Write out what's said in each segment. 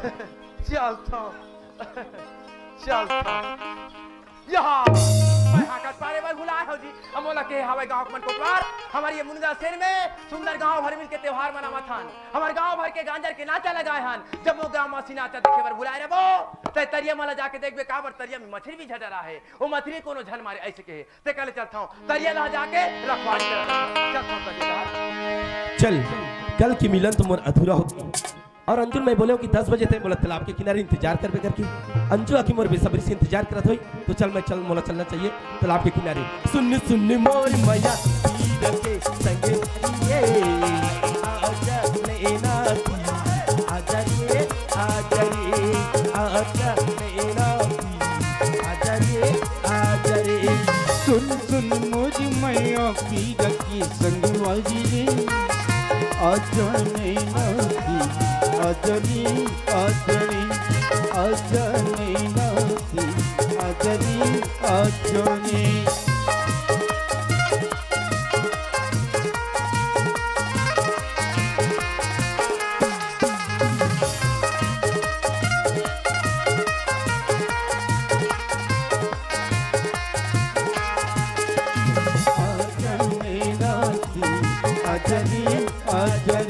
चलता चलता यहाँ मैं हाकत पारे बार बुलाए हो जी हम बोला के हवाई गांव मन कोटवार हमारी ये मुनिदा शहर में सुंदर गांव भर मिल के त्योहार मनावा थान हमारे गांव भर के गांजर के नाचा लगाए हन जब वो गांव में नाचा देखे बार बुलाए रे वो ते तरिया मला जाके देखबे का बार तरिया में मछली भी झड़ रहा है वो मछली कोनो झल मारे ऐसे के ते कल चलता हूं तरिया ला जाके रखवाड़ी चल कल की मिलन तो मोर अधूरा हो और अंजुल मैं बोले कि 10 बजे थे बोला तालाब के किनारे इंतजार करबे करके अंजू आकी मोर बेसब्री से इंतजार करत होई तो चल मैं चल मोला चलना चाहिए तालाब के किनारे सुन सुन मोर मैया तीर के संगे ये आजा नैना आजा रे आजा रे आजा नैना आजा रे सुन सुन मोर मैया तीर के संगे वाली रे आजा नैना आजनी आजनी आजनी नाती आजनी आजनी आजनी आजनी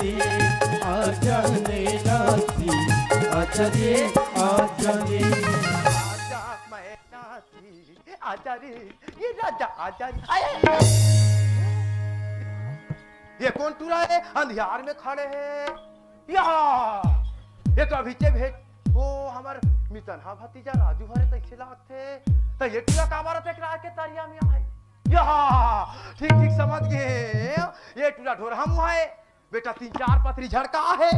आजनी आजरे आजरे आजा मैं नाती आजा रे ये राजा आजा ये कौन टूरा है अंधियार में खड़े हैं यहाँ ये तो अभी से भेज वो हमार मितनहा भतीजा राजू हरे तैसे लागते तो ये टूरा का बारत एक रात के तरिया में आए यहाँ ठीक ठीक समझ गए ये टूरा ढोर हम है बेटा 3-4 पथरी झड़का है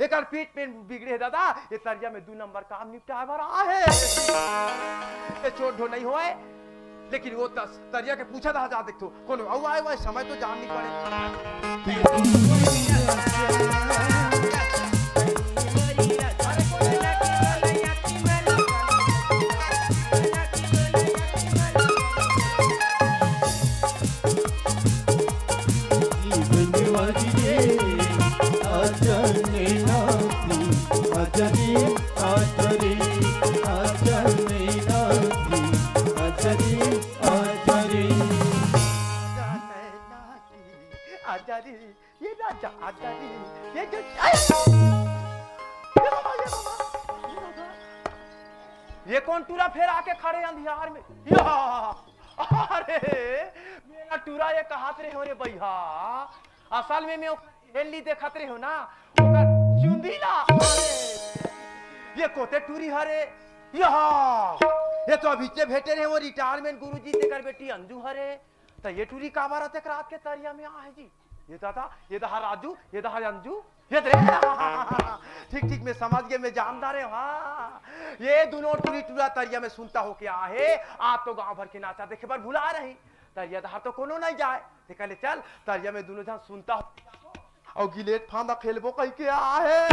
एक पीठ में बिगड़े है दादा ये तरिया में 2 नंबर काम निपटा रहा है ये चोट ढो नहीं हुआ है लेकिन वो तरिया के पूछा था जा देखो कौन आए हुआ समय तो जान नहीं पड़े ये राजा आजा ये जो ये कौन टूरा फिर आके खड़े अंधियार में अरे मेरा टूरा ये कहात रे हो रे भैया असल में मैं हेली देखत रे हो ना ओकर चुंदीला ये कोते टूरी हरे ये तो अभी से भेटे रहे वो रिटायरमेंट गुरुजी से कर बेटी अंजू हरे तो ये टूरी का बारत एक रात के तरिया में आ है जी ये था ये दहा राजू ये दहा अंजू ये ठीक ठीक मैं समझ गए मैं जानदार है हाँ ये दोनों टूरी टूरा तरिया में सुनता हो क्या है आप तो गांव भर के नाचा देखे पर भुला रही तरिया दहा तो कोनो नहीं जाए देखा ले चल तरिया में दोनों जहां सुनता हो और गिलेट फांदा खेलबो कह के आ है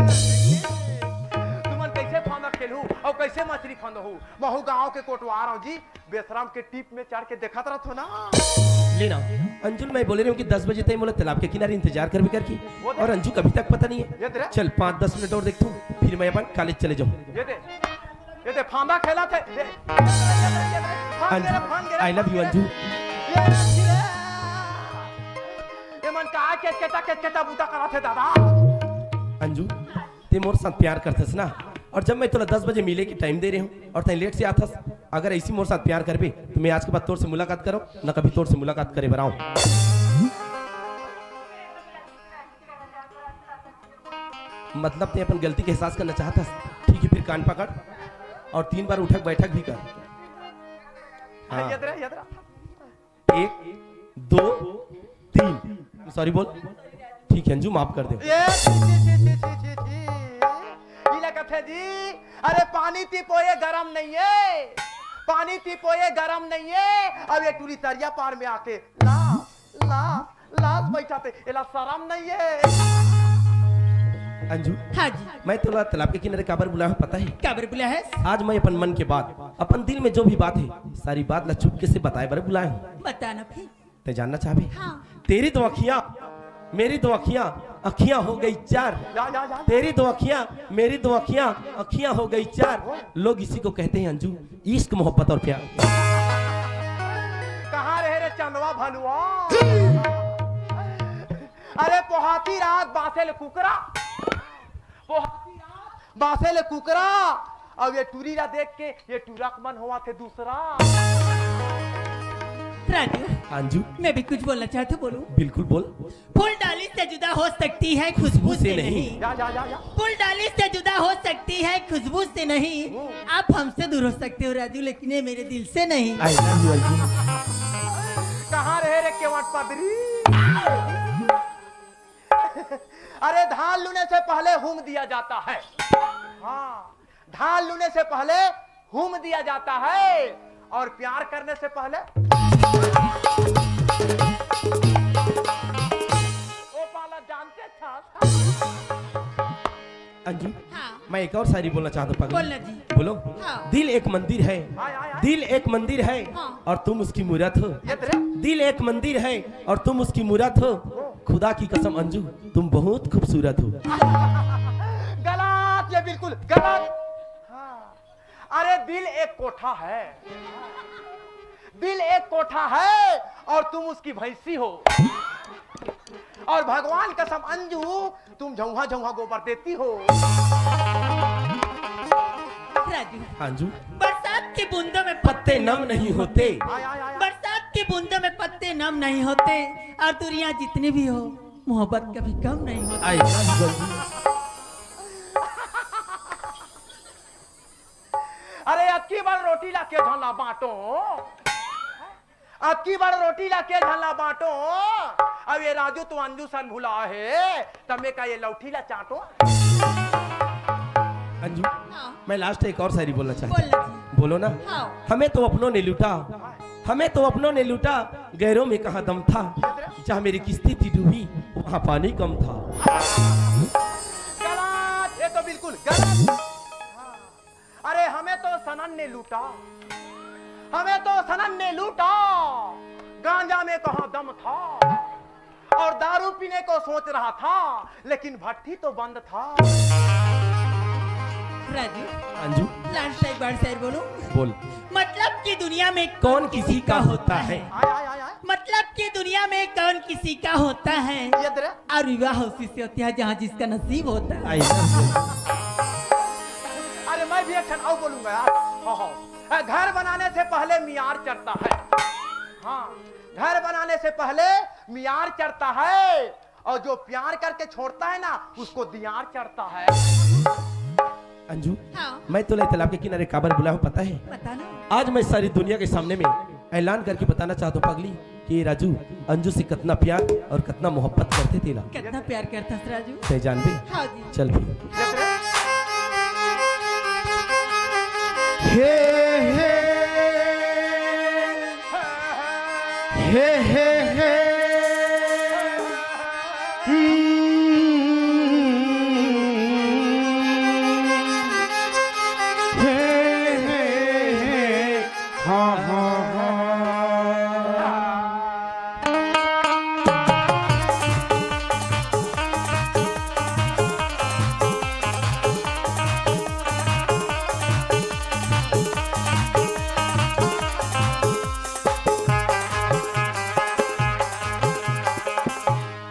तुमन कैसे फांदा खेलू और कैसे मछली फंदहू महू गांव के कोटवार हूं जी बेसराम के टीप में चढ़ के देखत रहत हो ना लेना अंजुल मैं बोले रही हूँ कि 10 बजे तक बोला तालाब के किनारे इंतजार कर भी करके और अंजू कभी तक पता नहीं है चल 5-10 मिनट और देखता हूँ फिर मैं अपन कॉलेज चले जाऊँ ये दे फांदा खेला थे आई लव यू अंजू ये मन का केटा बूता करा थे दादा अंजू ते मोर साथ प्यार करथस ना और जब मैं तोला 10 बजे मिले की टाइम दे रही हूँ और तय लेट से आथस अगर ऐसी मोर साथ प्यार करबे तो मैं आज के बाद तोर से मुलाकात करो ना कभी तोर से मुलाकात करे बनाऊं मतलब ते अपन गलती के एहसास करना चाहतस ठीक है फिर कान पकड़ और 3 बार उठक बैठक भी कर हाँ। याद रहा 1 2 3 सॉरी बोल ठीक है अंजू माफ कर दे जी अरे पानी पीपोए गरम नहीं है पानी पीपोए गरम नहीं है अब ये टूरी तरिया पार में आके लाश बैठा थे एला शर्म नहीं है अंजू हाँ जी मैं तो तालाब के किनारे काबर बुलाया हूँ पता है काबर बुलाया है आज मैं अपन मन के बात अपन दिल में जो भी बात है सारी बात ला चुपके से बताए बारे बुलाया हूँ बताना फिर ते जानना चाहबे हाँ। तेरी तो अखियां मेरी दो अखियां अखियां हो गई चार, जा तेरी दो अखियां मेरी दो अखियां अखियां हो गई चार। लोग इसी को कहते हैं अंजू इश्क मोहब्बत और प्यार। कहाँ रहे रे चंदवा भलुआ? अरे पोहाती रात बासेल कुकरा, पोहाती रात बासेल कुकरा। अब ये टूरीला देख के ये टूरक मन हुआ थे दूसरा। राजू, अंजू मैं भी कुछ बोलना चाहती हूँ, बोलूं? बिल्कुल बोल। फूल डाली से जुदा हो सकती है खुशबू से नहीं। जा फूल डाली से जुदा हो सकती है खुशबू से नहीं। आप हमसे दूर हो सकते हो राजू, लेकिन ये मेरे दिल से नहीं। I love you Anju. कहाँ रहे रे केवट पदरी? अरे धान लूने से पहले हुम दिया जाता है। हाँ, धान लूने से पहले हुम दिया जाता है और प्यार करने से पहले ओ पाला जानते था। अंजू हाँ। मैं एक और शायरी बोलना चाहता हूँ। बोलना जी। बोलो। हाँ। दिल एक मंदिर है, आय। दिल एक मंदिर है हाँ। और तुम उसकी मूरत हो। ये तेरे दिल एक मंदिर है और तुम उसकी मूरत हो। खुदा की कसम अंजू तुम बहुत खूबसूरत हो। गलत, ये बिल्कुल गलत। हाँ। अरे दिल एक कोठा है, दिल एक कोठा है और तुम उसकी भैंसी हो। और भगवान कसम अंजू तुम झौहा झौहा गोबर देती हो। राजू, अंजू बरसात की बूंदों में पत्ते नम नहीं होते। आय। बरसात की बूंदों में पत्ते नम नहीं होते और दुनिया जितनी भी हो मोहब्बत कभी कम नहीं होती। I love you Anju. अरे अक्की बार रोटी ला के झला बांटो, अक्की बार रोटी ला के झला बांटो। अब ये राजू तो अंजू सन भुला है, तमे का ये लौठी ला चाटो। अंजू हाँ। मैं लास्ट एक और शायरी बोलना चाहता बोलना हूँ। जी। बोलो ना। हाँ। हमें तो अपनों ने लूटा, हमें तो अपनों ने लूटा, गैरों में कहाँ दम था। जहाँ मेरी किस्ती थी डूबी वहाँ पानी कम था। गलत, ये तो बिल्कुल गलत। हाँ। अरे हमें तो सनन ने लूटा, हमें तो सनन ने लूटा, गांजा में कहाँ दम था और दारू पीने को सोच रहा था लेकिन भट्टी तो बंद था। राजू, अंजू लास्ट एक बार शेर बोलूं? बोल। मतलब की दुनिया में कौन किसी का होता है। आय। मतलब की दुनिया में कौन किसी का होता है ये तेरे और विवाह उसी से होती है जहाँ जिसका नसीब होता है। I love you. अरे मैं भी एक क्षण और बोलूंगा यार। हाँ। घर बनाने से पहले मियार चढ़ता है। हाँ, घर बनाने से पहले मियार चढ़ता है और जो प्यार करके छोड़ता है ना उसको दियार चढ़ता है। अंजू हाँ। मैं तो तालाब के किनारे काबर बुला हूँ पता है। पता ना। आज मैं सारी दुनिया के सामने में ऐलान करके बताना चाहता हूँ पगली कि राजू अंजू से कितना प्यार और कितना मोहब्बत करते थे। कितना प्यार करता था राजू। ते जान बे। हाँ जी। चल भी। ये तेरे हे हाँ हाँ हाँ।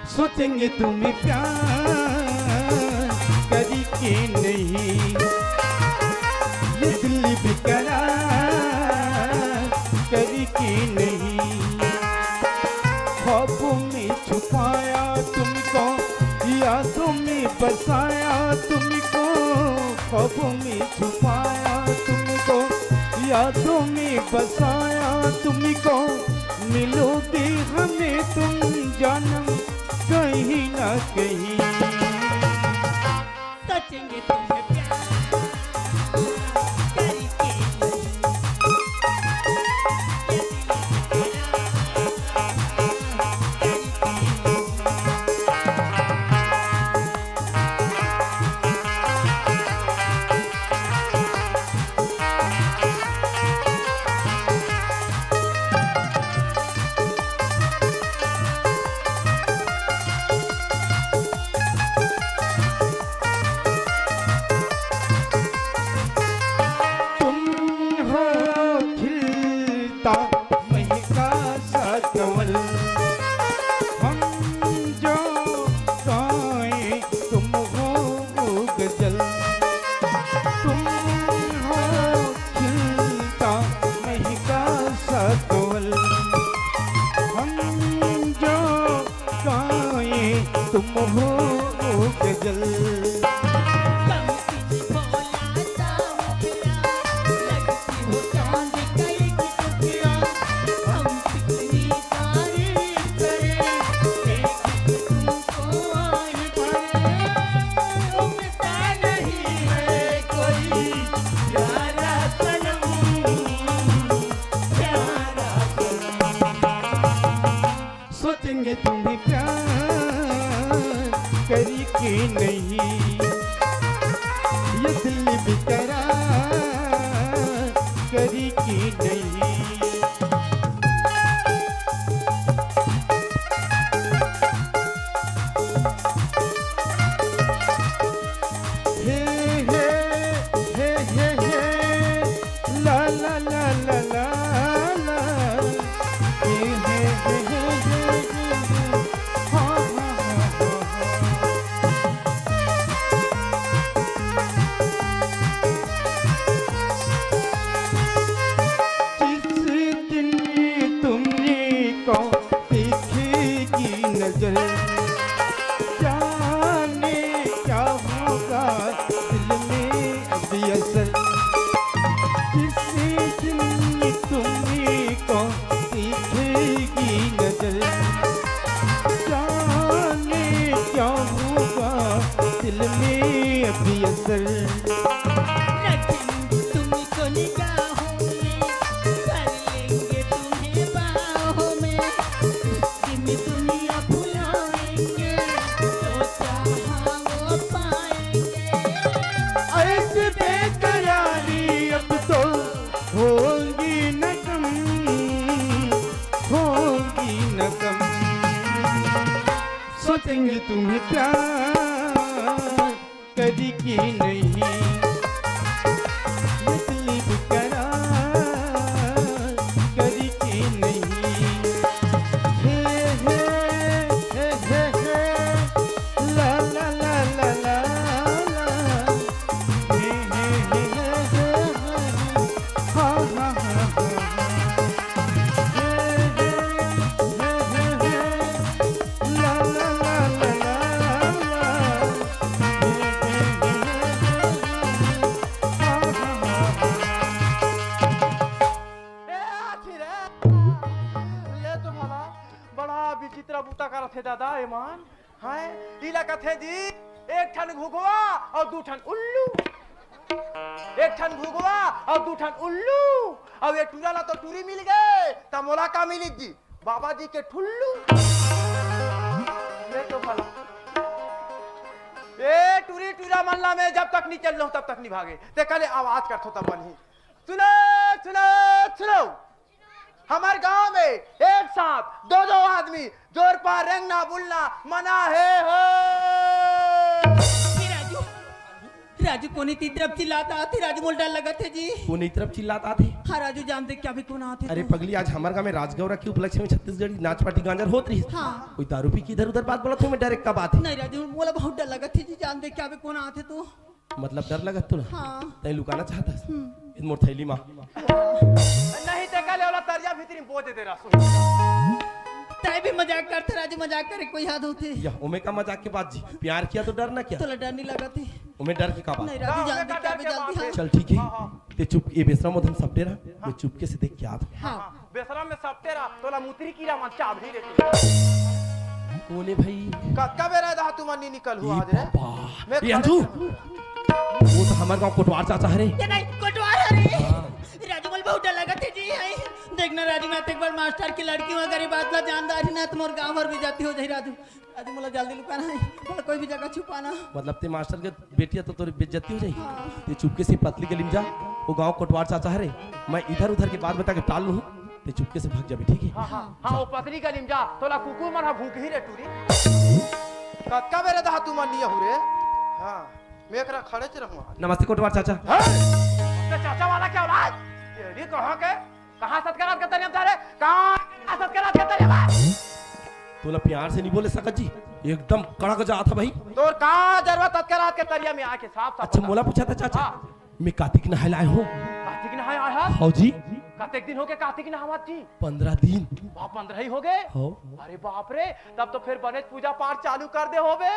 सोचेंगे तुम्हें प्यार करी के नहीं, ये दिल बेकरार करी के नहीं। ख्वाबों में छुपाया तुमको, यादों में बसाया तुमको। ख्वाबों में छुपाया तुमको, यादों में बसाया तुमको। मिलोगे हमें तुम जानम कहीं ना कहीं। सोचेंगे तुम्हें प्यार करके नजर कम सी भोला सा मुखड़ा, लगती हो चांद का एक टुकड़ा। हम कितनी तारीफ करें, देख तुमको आन पड़े। उगता नहीं है कोई प्यारा सनम, प्यारा सोचेंगे तुम्हें प्यार करी कि नहीं, ये दिल बेकरार करी कि नहीं। हे हे हे हे हे ला ला ला ला ला ला हे हे हे हे हे हा हा हा जिस दिन तुमने को देखेगी नजर, जाने क्या होगा दिल में अभी असर। किसी दिन तुमने को देखेगी नजर, जाने क्या होगा दिल में अभी असर। रखेंगे तुमको निगाहों में, कर लेंगे तुम्हें बाहों में। जिसमें दुनिया भुलाएंगे, जो चाहा वो पाएंगे। ऐसे बेकरारी अब तो होगी न कम, होगी न कम। सोचेंगे तुम्हें प्यार कभी की नहीं, ये दिल बेकरार कभी की नहीं। हे हे हे हे हे ला ला ला ला ला ला हे हे हे हे हे हा हा हा हा हे हे हे हे हे ला ला ला ला ला ला हे हे हे हे हा हा हा ए आखिर ले तो भला बड़ा विचित्र बूता का रथे दादा ईमान हाय इला कथे जी एक ठन घुघुआ और दू ठन उल्लू, एक ठन घुघुआ और दू ठन उल्लू, और ये टूरा ला तो टूरी मिल गए तमोला का मिली जी बाबा जी के ठुल्लू। ले तो भला ए टूरी टूरा मल्ला में जब तक नहीं चल रहा हूं तब तक नहीं भागे ते कले आवाज करथो तब बनी। सुनो सुनो सुनो, हमारे गांव में एक साथ दो दो आदमी जोर पर रेंगना बुलना मना है हो। हे राजू, राजू कोनी ती तरफ चिल्लाता आते, राजू बोल डर लगा थे जी। कोनी तरफ चिल्लाता थे। हाँ राजू जानते क्या भी कौन आते अरे तो? पगली, आज हमारे गांव में राजगौरा की उपलक्ष्य में छत्तीसगढ़ी नाच पार्टी गांजर होत रही। हाँ। कोई दारू पी की इधर उधर बात बोला, तुम्हें डायरेक्ट का बात है? नहीं राजू बोला बहुत डर लगा थे जी, जानते क्या भी कौन आते तो? मतलब डर लगा तू ना? हाँ। तै लुकाना चाहता इन मोर थैली मां। नहीं ते कले वाला तरिया भीतरी में पहुंचे तेरा सुन। तय भी मजाक करते राजू, मजाक करे कोई हाथ होते या उमे का मजाक के बात जी, प्यार किया तो डर ना क्या? तो डर नहीं लगा थे। उमे डर की का बात? नहीं राजू जानते क्या भी जल्दी हाँ। चल ठीक है, ते चुप ये बेसरा मधन सब डेरा मैं चुपके से देख के आता हूं। हाँ बेसरा में सब तेरा तोला मुतरी कीड़ा मन चाभी रे कोने भाई कब बेरा दा तू मनी निकल हुआ आज रे। बाबा ये अंजू, वो तो हमारे गांव कोटवार चाचा है रे। ये नहीं कोटवार अरे राजू बोल बहुत डर लगा थे जी। है देखना राजू मैं एक बार मास्टर की लड़की हूं, अगर ये बात ला जानदार ना तो मोर गांव भर भी जाती हो जाई राजू। राजू मोला जल्दी लुकाना है, मोला कोई भी जगह छुपाना। मतलब ते मास्टर के बेटिया तो तोरी बेइज्जती हो जाई। ते चुपके से पतली गली में जा, वो गांव कोटवार चाचा है रे, मैं इधर उधर की बात बता के टाल लूं, ते चुपके से भाग जाबी ठीक है? हां हां हां वो पतली का निमजा तोला कुकुर मन भूख ही रे टूरी कब बेरा दा तू मनी हो रे। हां मैं एकरा खड़े च रहूं। नमस्ते कोटवार चाचा। तो चाचा वाला क्या औलाद ये कहां के कहां सत्कारात के तरियम तारे कहां सत्कारात के तरियम तोला प्यार से नहीं बोले सकत जी, एकदम कड़क जा था भाई। तोर का जरूरत सत्कारात के तरियम में आके साफ साफ अच्छा मोला पूछा था चाचा, मैं कार्तिक नहलाए हूँ। कार्तिक नहाय आया हाँ जी। कतेक दिन हो गए कार्तिक नहावत जी? 15 दिन। बाप 15 ही हो गए? हाँ। अरे बाप रे, तब तो फिर गणेश पूजा पाठ चालू कर दे होबे।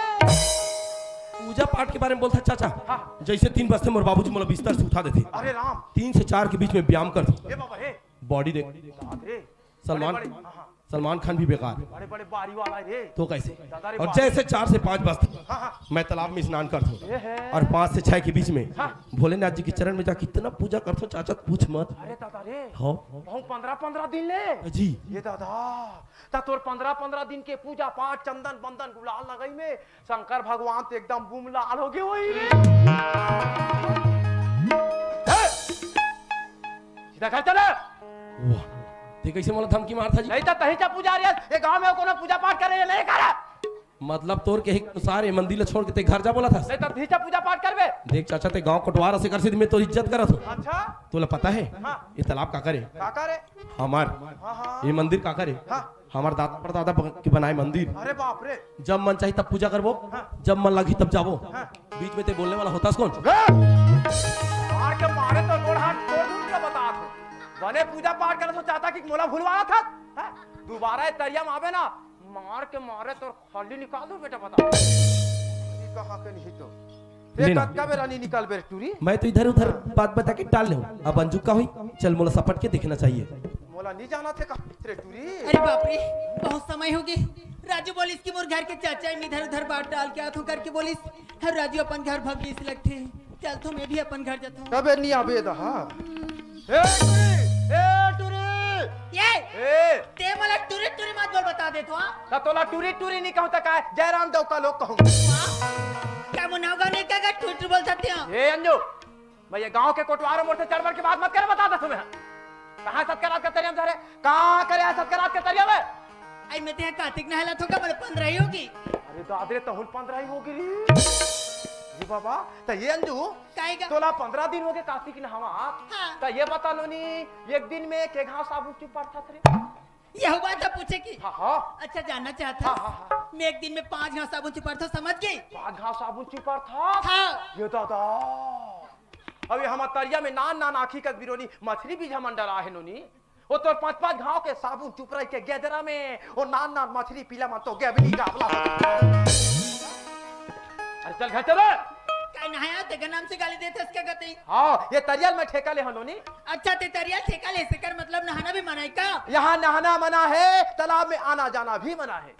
पूजा पाठ के बारे में बोलता चाचा हाँ। जैसे 3 बजे मोर बाबूजी मोला बिस्तर से उठा देते अरे राम 3 से 4 के बीच में व्यायाम कर दो हे बाबा हे बॉडी देख अरे सलमान बड़े बड़े, हाँ, सलमान खान भी बेकार बड़े बड़े बारी वाला रे तो कैसे दादा रे और बारी। जैसे 4 से 5 बजते हाँ हाँ मैं तालाब में स्नान करता हूँ ये है और 5 से 6 के बीच में हाँ। भोलेनाथ जी के चरण में जा कितना पूजा करता हूँ चाचा पूछ मत अरे दादा रे हो बहु 15 दिन ले जी ये दादा ता तोर 15 दिन के पूजा पाठ चंदन बंदन गुलाल लगई में शंकर भगवान तो एकदम बूम लाल हो गए वही रे हे! सीधा घर चले वाह ते कैसे मोला धमकी मारता जी नहीं तो तही चा पूजा रे ये गांव में कोनो पूजा पाठ करे नहीं करे मतलब तोर के अनुसार ये मंदिर छोड़ के ते घर जा बोला था नहीं तो तही चा पूजा पाठ करबे देख चाचा ते गांव कोटवार से कर से मैं तो इज्जत करत हूँ अच्छा तोला पता है हाँ। ये तालाब का करे का करे हमार हाँ हाँ ये मंदिर का करे हाँ। हमार दादा परदादा के बनाए मंदिर अरे बाप रे जब मन चाहिए तब पूजा करबो हाँ। जब मन लगी तब जाबो हाँ। बीच में ते बोलने वाला होता कौन मार के मारे तो गोड़ हाथ तोड़ दूं क्या बता तू बने पूजा पाठ करे तो चाहता कि मोला भूलवाया था हैं? दोबारा ये तरिया में आवे ना मार के मारे तो खाली निकाल दो बेटा बता ये कहां के नहीं तो लेना। एक कब रानी निकाल बे टूरी मैं तो इधर उधर बात बता के टाल ले अब अंजू का हुई चल मोला सपट के देखना चाहिए मोला नहीं जाना थे कहां रे टूरी अरे बाप रे बहुत समय हो गए राजू बोलिस कि मोर घर के चाचा इन इधर उधर बात डाल के आथो करके बोलिस हर राजू अपन घर भग गई लगते चल तो मैं भी अपन घर जाता हूँ कबे नहीं आबे दा हां ए टूरी ये ए ते मला टूरी टूरी मत बोल बता दे तो हाँ ता तोला टूरी टूरी नहीं कहूं ता का जयराम देव का लोग कहूं क्या मुनावगा नहीं क्या टूरी टूरी बोल सकते हो ए अंजू मैं ये गांव के कोटवारों मोड़ से चढ़ के बात मत कर बता दे तुम्हें कहां सत्करात का तरिया में धरे कहां करे सत्करात के तरिया में आई मैं ते कार्तिक नहला तो का 15 ही होगी अरे दादरे तो हुल 15 ही हो गई जी बाबा तो ये अंजू काहेगा तोला 15 दिन हो गए कार्तिक नहावा हाँ। तो ये बता लो नी एक दिन में के घाव साबुन चुप था रे यह हुआ था पूछे की हाँ हाँ अच्छा जानना चाहता हाँ, हाँ, हाँ। मैं एक दिन में 5 घास साबुन चिपड़ था समझ गई पाँच घाव साबुन चुप था हाँ ये दादा अभी हम तरिया में नान नान आखी का बिरोनी मछली भी मंडल आहे नोनी वो तो 5 घाव के साबुन चुप रही के गेदरा में वो नान नान मछली पीला मन तो गेबली गावला अरे चल घर चले काय नहाया ते का नाम से गाली देते इसका कहते हाँ ये तरियल में ठेका ले हनोनी अच्छा ते तरिया ठेका ले से कर मतलब नहाना भी मना है का यहाँ नहाना मना है तालाब में आना जाना भी मना है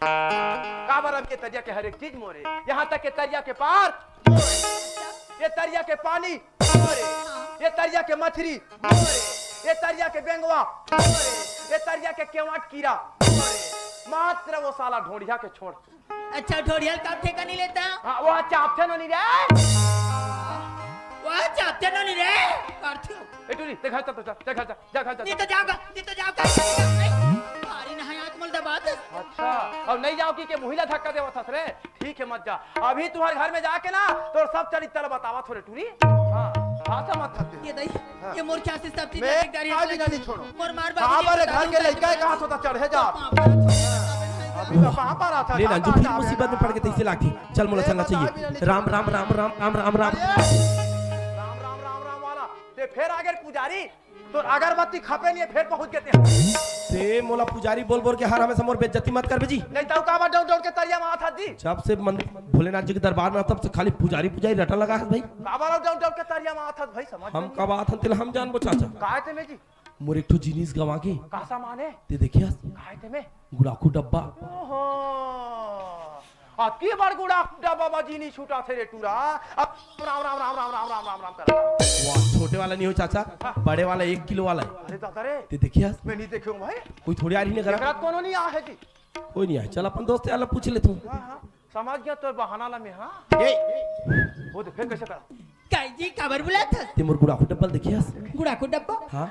काबर के तरिया के हर एक चीज मोरे यहाँ तक के तरिया के पार मोरे ये तरिया के पानी मोरे ये तरिया के मछली मोरे ये तरिया के बेंगवा मोरे ये तरिया के केवाट कीड़ा मोरे मात्र वो साला ढोड़िया के छोड़ अच्छा ढोड़ियल का ठेका नहीं लेता हाँ वो चापते नहीं रे वह चाहते ना नहीं रे करते हो ए टूरी ते घर चल जा घर जा नहीं तो जाओगा नहीं तो जाओगा अरे नहाया तुम दबात अच्छा अब नहीं जाओ कि महिला धक्का देवा था रे ठीक है मत जा अभी तुम्हारे घर में जाके ना तो सब चरित्र बतावा थोड़े टूरी हाँ भाषा मत थकते ये दई ये मोर क्या से सब चीज मैं गाड़ी आज नहीं छोड़ो मोर मार कहां पर घर के लड़का कहां होता चढ़े जा अभी मैं कहां पर आता ले अंजू फिर मुसीबत में पड़ के तैसे लाठी चल मोला चलना चाहिए राम राम राम राम राम राम राम राम वाला ते फिर आगे पुजारी तो अगरबत्ती खपे नहीं फिर पहुंच गए ते मोला पुजारी बोल बोल के हर हमेशा मोर बेइज्जती मत कर बेजी नहीं तो काबा डाउन डाउन के तरिया में आता दी जब से मंदिर भोलेनाथ जी के दरबार में तब से खाली पुजारी पुजारी रटन लगा है भाई काबा डाउन डाउन के तरिया में आता भाई समझ हम कब आथन तिल हम जानबो चाचा काहे थे में जी मोर एक ठो जिनिस गवा के का सामान है ते देखिया काहे थे में गुड़ाकू डब्बा ओहो अति बार गुड़ा बाबा जी नहीं छूटा थे रे टूरा अब राम राम राम राम राम राम राम राम कर वाह छोटे वाला नहीं हो चाचा बड़े वाला 1 किलो वाला है अरे दादा रे ते देखिया मैं नहीं देखूं भाई कोई थोड़ी आ रही नहीं करा एकरा कोनो नहीं आ है जी कोई नहीं है चल अपन दोस्त यार पूछ ले तू हां हां समझ गया तो बहाना ला में हां वो देख फिर कैसे कर काय जी खबर बुला था ते मोर गुड़ाकू डब्बा देखिया गुड़ा को डब्बा हां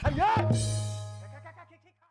अरे